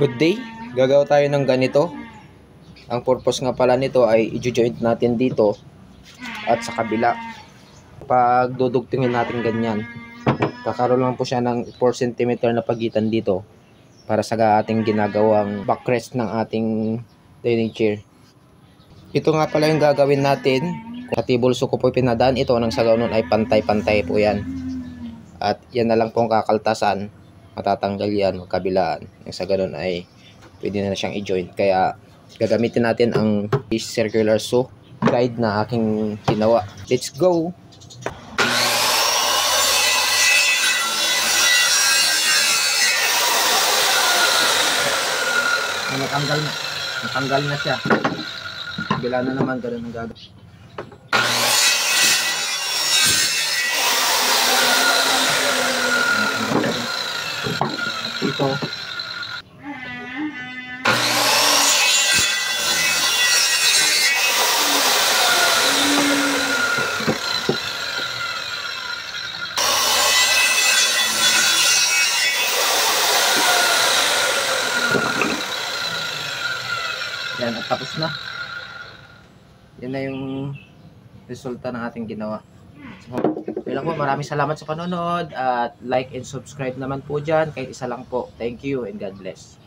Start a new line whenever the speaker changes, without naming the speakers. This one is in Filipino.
Good day, gagawa tayo ng ganito. Ang purpose nga pala nito ay i-joint natin dito at sa kabila. Pag dudugtungin natin ganyan, kakaroon lang po siya ng 4 cm na pagitan dito para sa ating ginagawang backrest ng ating dining chair. Ito nga pala yung gagawin natin. Sa tibulso ko po pinadaan ito, nang sa ganoon ay pantay-pantay po yan. At yan na lang po ang kakaltasan, matatanggal yan, magkabilaan. Nang sa ganoon ay pwede na siyang i-joint. Kaya gagamitin natin ang circular saw guide na aking ginawa. Let's go! Natanggal na siya. Bila na naman, ganun ang gagawin. Ito yan, at tapos na. Yan na yung resulta ng ating ginawa. So, yun lang po. Maraming salamat sa panonood at like and subscribe naman po dyan kahit isa lang po. Thank you and God bless.